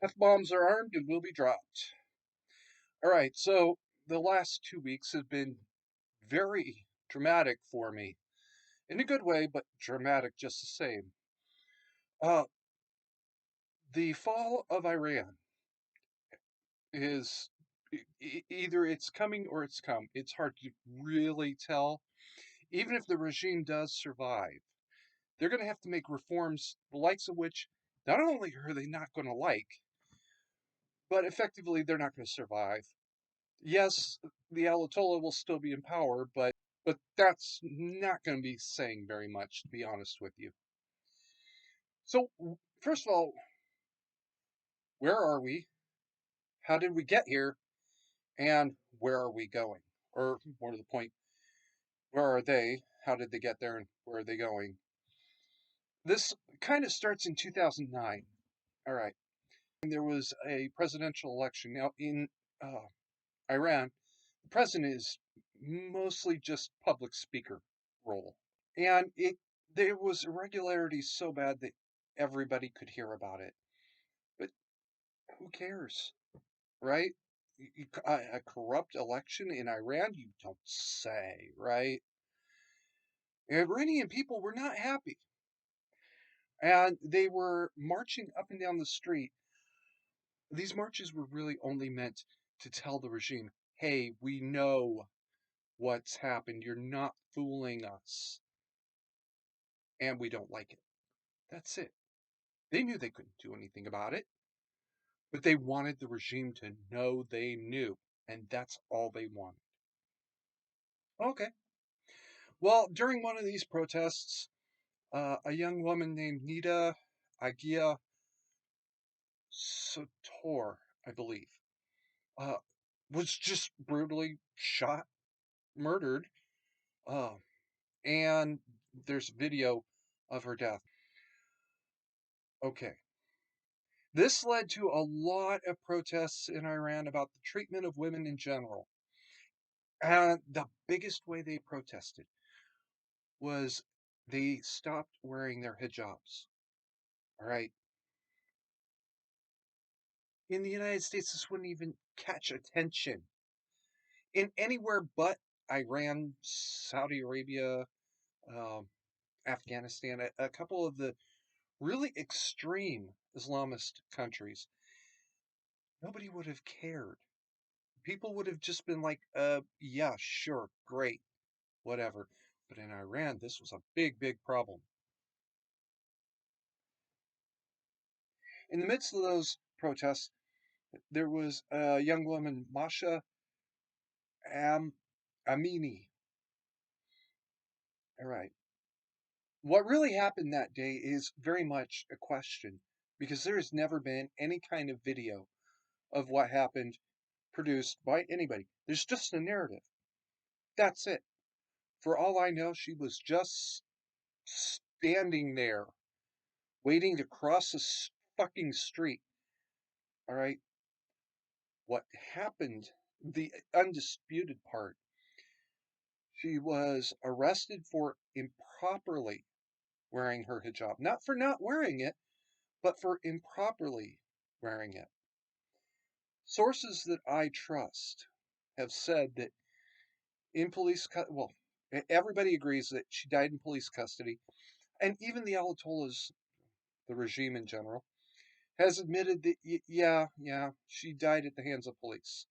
F-bombs are armed and will be dropped. All right, so the last 2 weeks have been very dramatic for me. In a good way, but dramatic just the same. Uh, the fall of Iran is either it's coming or it's come. It's hard to really tell. Even if the regime does survive, they're going to have to make reforms, the likes of which not only are they not going to like, but effectively they're not going to survive. Yes, the Ayatollah will still be in power, but that's not going to be saying very much, to be honest with you. So, first of all, where are we? How did we get here? And where are we going? Or, more to the point, where are they? How did they get there? And where are they going? This kind of starts in 2009. All right. And there was a presidential election. Now, in uh, Iran, the president is mostly just public speaker role. And there was irregularities so bad that everybody could hear about it. But who cares, right? A corrupt election in Iran? You don't say, right? Iranian people were not happy. And they were marching up and down the street. These marches were really only meant to tell the regime, hey, we know what's happened. You're not fooling us. And we don't like it. That's it. They knew they couldn't do anything about it, but they wanted the regime to know they knew. And that's all they wanted. Okay. Well, during one of these protests, a young woman named Nida Agia Sotor, I believe, uh, was just brutally shot, murdered, uh, and there's video of her death. Okay. This led to a lot of protests in Iran about the treatment of women in general. And the biggest way they protested was they stopped wearing their hijabs. All right. In the United States, this wouldn't even catch attention. In anywhere but Iran, Saudi Arabia, um, Afghanistan, a couple of the really extreme Islamist countries, nobody would have cared. People would have just been like, yeah, sure, great, whatever. But in Iran, this was a big, big problem. In the midst of those protests, there was a young woman, Masha Amini. All right. What really happened that day is very much a question because there has never been any kind of video of what happened produced by anybody. There's just a narrative. That's it. For all I know, she was just standing there waiting to cross a fucking street. All right. What happened, the undisputed part, she was arrested for improperly wearing her hijab. Not for not wearing it, but for improperly wearing it. Sources that I trust have said that in well, everybody agrees that she died in police custody, and even the Ayatollahs, the regime in general, has admitted that, yeah, she died at the hands of police.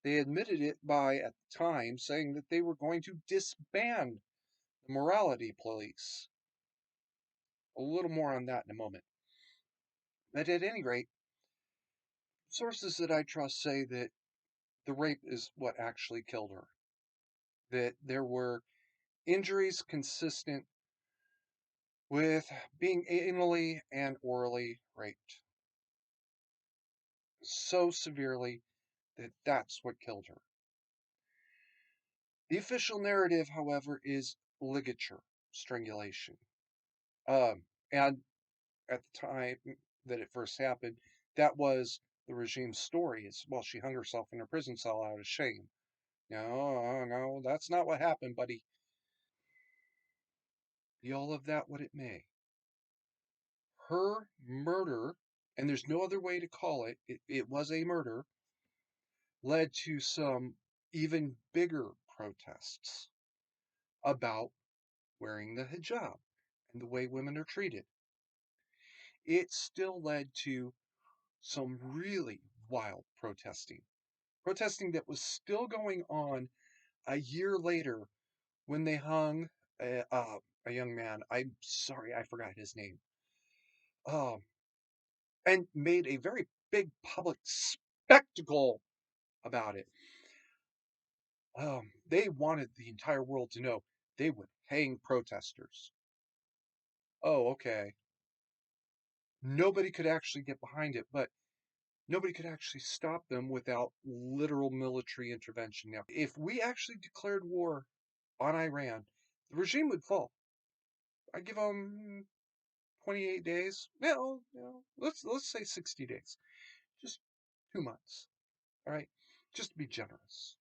They admitted it by, at the time, saying that they were going to disband the morality police. A little more on that in a moment. But at any rate, sources that I trust say that the rape is what actually killed her. That there were injuries consistent with being anally and orally raped. So severely that that's what killed her. The official narrative, however, is ligature, strangulation. And at the time that it first happened, that was the regime's story. It's, well, she hung herself in her prison cell out of shame. No, that's not what happened, buddy. Be all of that what it may. Her murder and there's no other way to call it, it was a murder, led to some even bigger protests about wearing the hijab and the way women are treated. It still led to some really wild protesting that was still going on a year later when they hung a young man. I'm sorry, I forgot his name. Um, and made a very big public spectacle about it. They wanted the entire world to know they would hang protesters. Oh, okay. Nobody could actually get behind it, but nobody could actually stop them without literal military intervention. Now, if we actually declared war on Iran, the regime would fall. I give them 28 days. Let's say 60 days. Just 2 months. All right, just to be generous.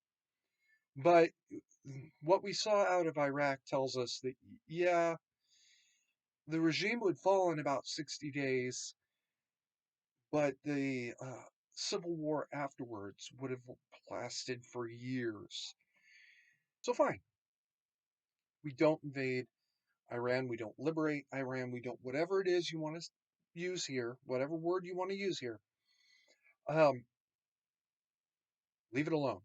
But what we saw out of Iraq tells us that, yeah, the regime would fall in about 60 days, but the civil war afterwards would have lasted for years. So fine, we don't invade Iran, we don't liberate Iran, we don't, whatever it is you want to use here, whatever word you want to use here, um, leave it alone.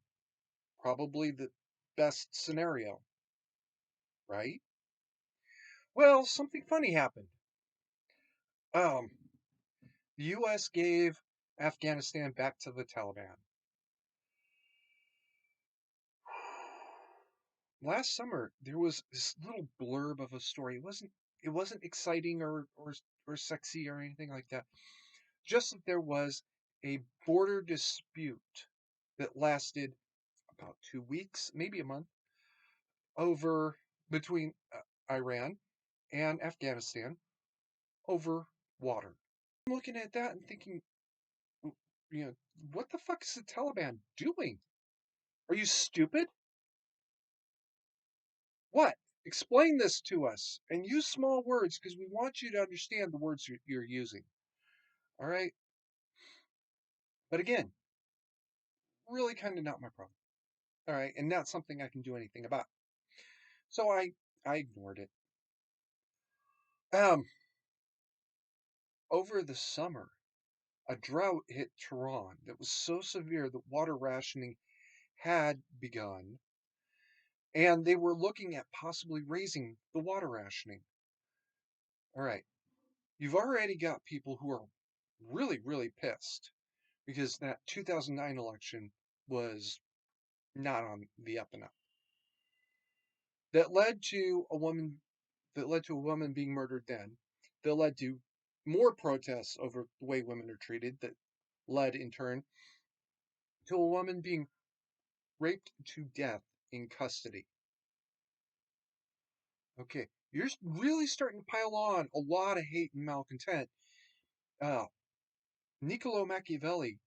Probably the best scenario, right? Well, something funny happened. Um, the U.S. gave Afghanistan back to the Taliban. Last summer there was this little blurb of a story. It wasn't exciting or sexy or anything like that. Just that there was a border dispute that lasted about 2 weeks, maybe a month, over between Iran and Afghanistan over water. I'm looking at that and thinking, you know, what the fuck is the Taliban doing? Are you stupid? What? Explain this to us and use small words because we want you to understand the words you're using. All right? But again, really kind of not my problem. All right? And not something I can do anything about. So I ignored it. Um, Over the summer, a drought hit Tehran that was so severe that water rationing had begun, and they were looking at possibly raising the water rationing. All right. You've already got people who are really, really pissed because that 2009 election was not on the up and up. That led to a woman being murdered then. That led to more protests over the way women are treated. That led in turn to a woman being raped to death in custody. Okay, you're really starting to pile on a lot of hate and malcontent. Uh, Niccolo Machiavelli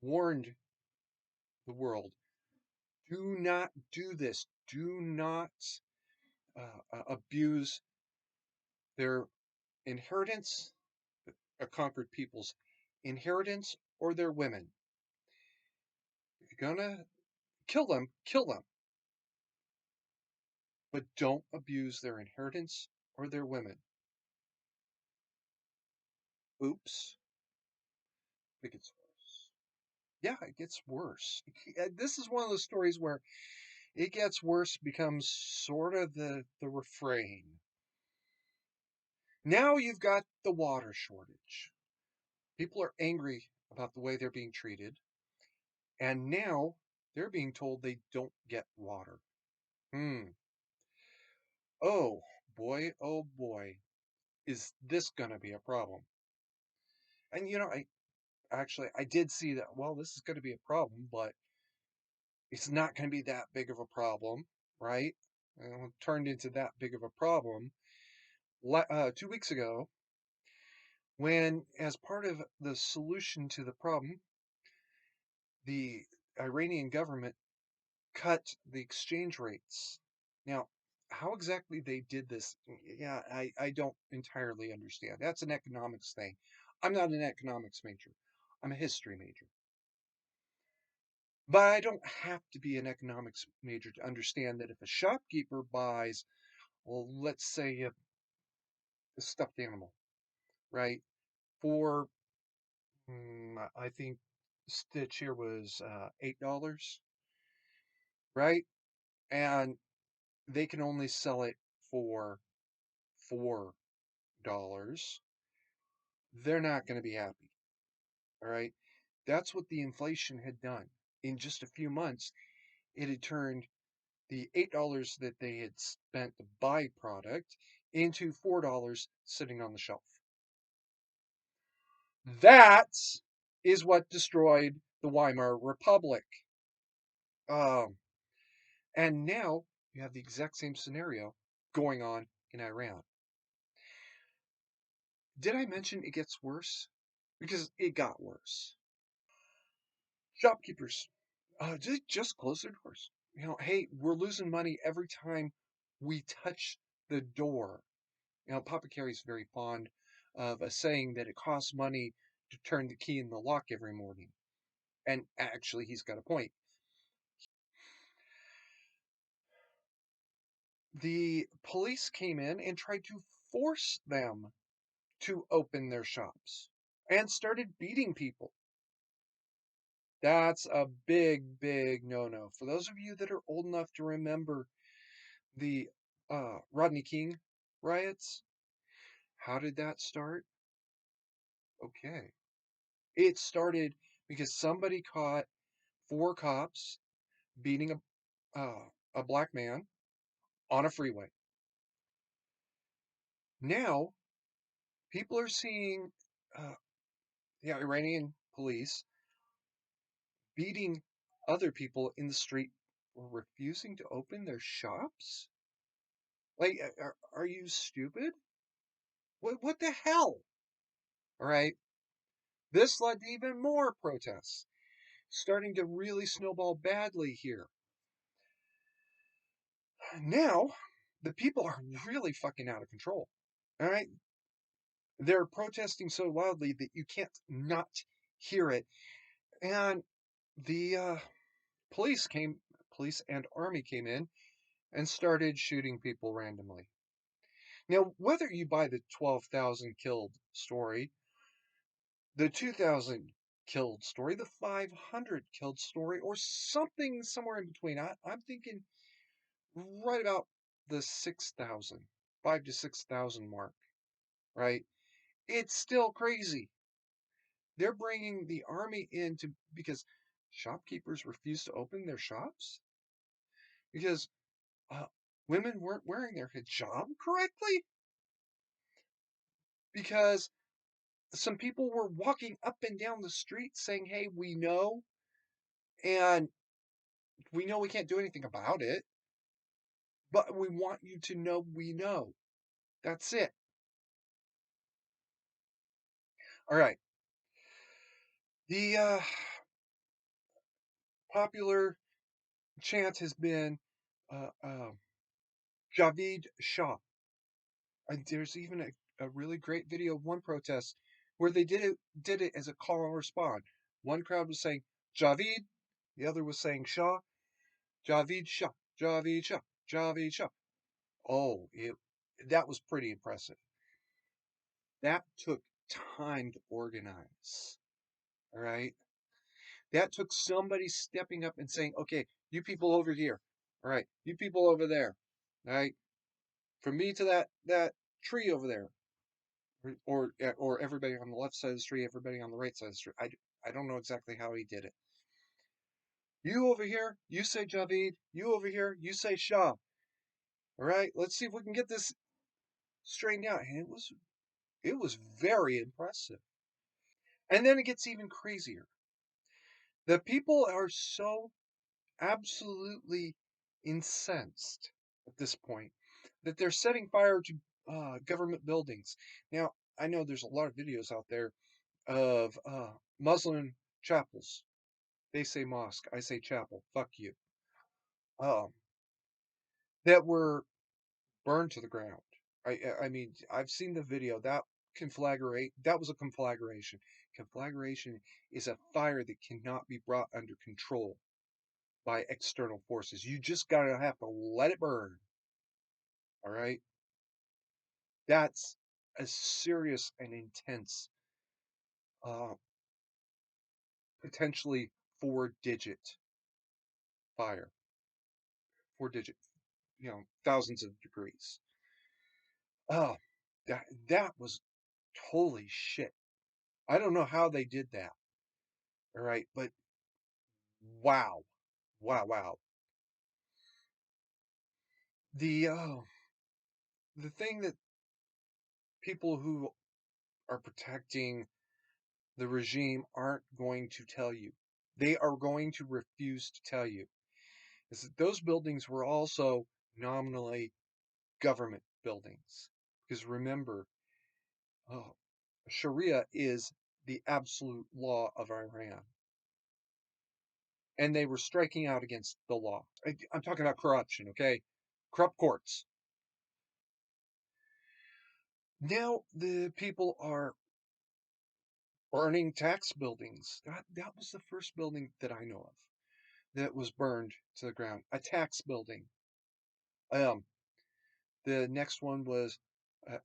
warned the world, do not do this. Do not abuse their inheritance, a conquered people's inheritance, or their women. If you're gonna kill them, kill them. But don't abuse their inheritance or their women. Oops. It gets worse. Yeah, it gets worse. This is one of those stories where it gets worse becomes sort of the refrain. Now you've got the water shortage. People are angry about the way they're being treated. And now they're being told they don't get water. Hmm. Oh boy, is this going to be a problem? And I did see that, well, this is going to be a problem, but it's not going to be that big of a problem, right? It turned into that big of a problem 2 weeks ago when, as part of the solution to the problem, the Iranian government cut the exchange rates. Now, how exactly they did this, yeah, I don't entirely understand. That's an economics thing. I'm not an economics major. I'm a history major. But I don't have to be an economics major to understand that if a shopkeeper buys, well, let's say a stuffed animal, right, for, I think Stitch here was $8, right? And they can only sell it for $4. They're not going to be happy, all right? That's what the inflation had done. In just a few months, it had turned the $8 that they had spent to buy product into $4 sitting on the shelf. That is what destroyed the Weimar Republic. And now you have the exact same scenario going on in Iran. Did I mention it gets worse? Because it got worse. Shopkeepers, just close their doors. Hey, we're losing money every time we touch the door. Papa Carey's very fond of a saying that it costs money to turn the key in the lock every morning. And actually, he's got a point. The police came in and tried to force them to open their shops and started beating people. That's a big, big no-no. For those of you that are old enough to remember the Rodney King riots, how did that start? Okay. It started because somebody caught 4 cops beating a black man on a freeway. Now, people are seeing the Iranian police beating other people in the street for refusing to open their shops? Like, are you stupid? What the hell? All right. This led to even more protests, starting to really snowball badly here. Now, the people are really fucking out of control. All right. They're protesting so loudly that you can't not hear it. And the police and army came in and started shooting people randomly. Now, whether you buy the 12,000 killed story, the 2,000 killed story, the 500 killed story, or something somewhere in between, I'm thinking right about the 6,000, 5 to 6,000 mark, right? It's still crazy. They're bringing the army in because shopkeepers refuse to open their shops because uh, women weren't wearing their hijab correctly, because some people were walking up and down the street saying, hey, we know, and we know we can't do anything about it, but we want you to know we know. That's it. All right. The popular chant has been uh, uh, Javid Shah. And there's even a really great video of one protest where they did it as a call and response. One crowd was saying Javid, the other was saying Shah, Javid Shah, Javid Shah, Javid Shah. Oh, that was pretty impressive. That took time to organize. All right. That took somebody stepping up and saying, okay, you people over here. All right. You people over there. All right. From me to that tree over there. Or everybody on the left side of the street, everybody on the right side of the street. I don't know exactly how he did it. You over here, you say Javid. You over here, you say Shah. All right. Let's see if we can get this straightened out. And it was very impressive. And then it gets even crazier. The people are so absolutely incensed at this point that they're setting fire to government buildings. Now, I know there's a lot of videos out there of Muslim chapels. They say mosque, I say chapel. Fuck you. Um, that were burned to the ground. I mean, I've seen the video. That conflagrate. That was a conflagration. Conflagration is a fire that cannot be brought under control by external forces. You just gotta have to let it burn. All right? That's a serious and intense, uh, potentially 4-digit fire. 4-digit, thousands of degrees. Oh, that was holy shit. I don't know how they did that. All right, but wow, wow. The thing that people who are protecting the regime aren't going to tell you, they are going to refuse to tell you, is that those buildings were also nominally government buildings. Because remember, oh, Sharia is the absolute law of Iran. And they were striking out against the law. I'm talking about corruption, okay? Corrupt courts. Now the people are burning tax buildings. That was the first building that I know of that was burned to the ground. A tax building. The next one was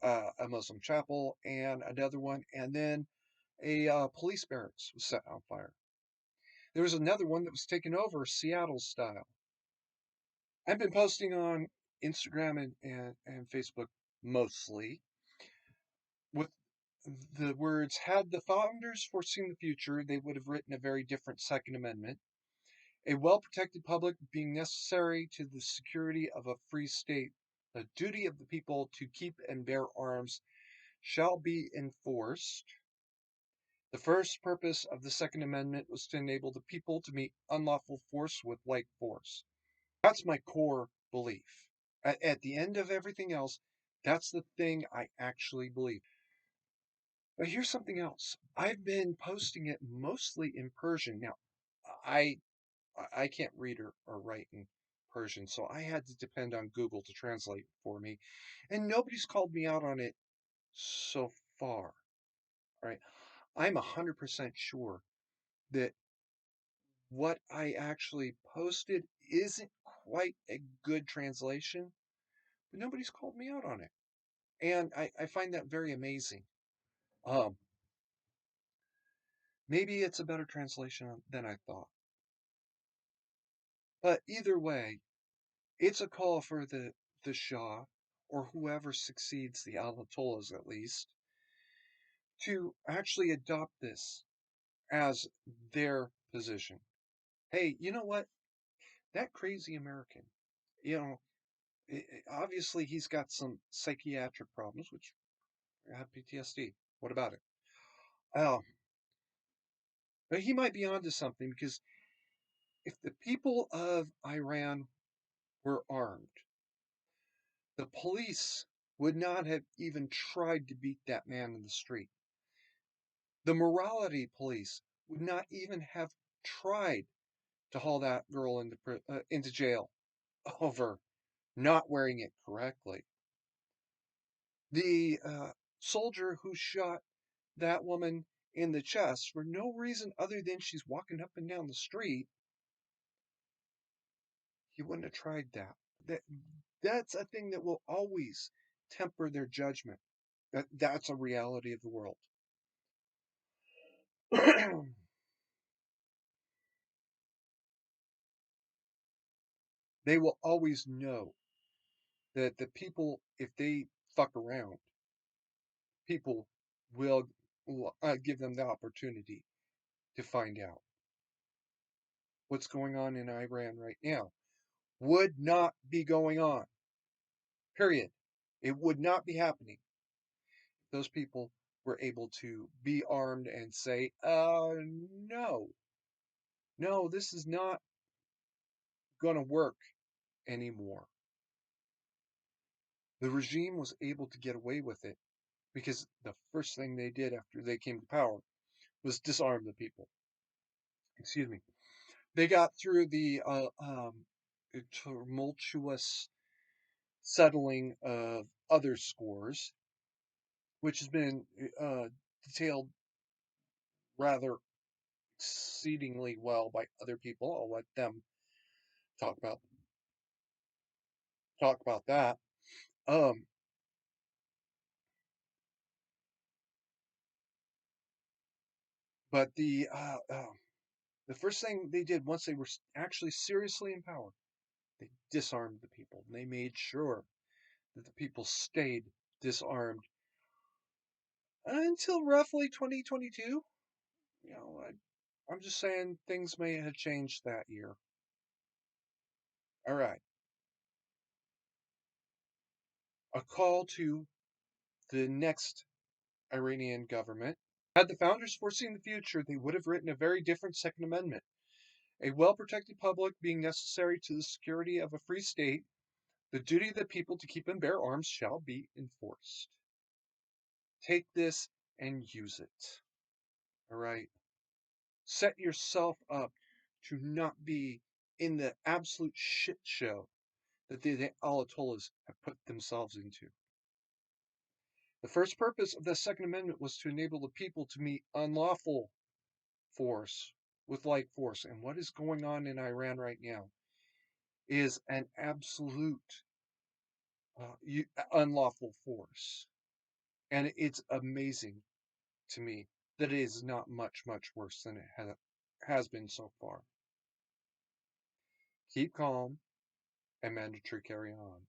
a Muslim chapel and another one, and then a police barracks was set on fire. There was another one that was taken over, Seattle style. I've been posting on Instagram and Facebook mostly with the words, had the founders foreseen the future, they would have written a very different Second Amendment. A well-protected public being necessary to the security of a free state. The duty of the people to keep and bear arms shall be enforced. The first purpose of the Second Amendment was to enable the people to meet unlawful force with like force. That's my core belief. At the end of everything else, that's the thing I actually believe. But here's something else. I've been posting it mostly in Persian. Now, I I can't read or write in Persian, so I had to depend on Google to translate for me. And nobody's called me out on it so far. Right? I'm 100% sure that what I actually posted isn't quite a good translation, but nobody's called me out on it. And I find that very amazing. Um, Maybe it's a better translation than I thought. But either way, it's a call for the Shah, or whoever succeeds the Ayatollahs at least, to actually adopt this as their position. Hey, you know what? That crazy American, you know, obviously he's got some psychiatric problems, which have PTSD. What about it? Um, but he might be onto something, because if the people of Iran were armed, the police would not have even tried to beat that man in the street. The morality police would not even have tried to haul that girl into jail over not wearing it correctly. The soldier who shot that woman in the chest for no reason other than she's walking up and down the street, he wouldn't have tried that. That's a thing that will always temper their judgment. That's a reality of the world. They will always know that the people, if they fuck around, people will give them the opportunity to find out. What's going on in Iran right now would not be going on. Period. It would not be happening. Those people were able to be armed and say, no, this is not going to work anymore. The regime was able to get away with it because the first thing they did after they came to power was disarm the people. Excuse me. They got through the tumultuous settling of other scores, which has been detailed rather exceedingly well by other people. I'll let them talk about that. Um, but the first thing they did once they were actually seriously in power, they disarmed the people. And they made sure that the people stayed disarmed until roughly 2022. You know, I'm just saying things may have changed that year. All right. A call to the next Iranian government. Had the founders foreseen the future, they would have written a very different Second Amendment. A well protected public being necessary to the security of a free state, the duty of the people to keep and bear arms shall be enforced. Take this and use it. All right. Set yourself up to not be in the absolute shit show that the Ayatollahs have put themselves into. The first purpose of the Second Amendment was to enable the people to meet unlawful force with like force. And what is going on in Iran right now is an absolute unlawful force. And it's amazing to me that it is not much, much worse than it has been so far. Keep calm and mandatory carry on.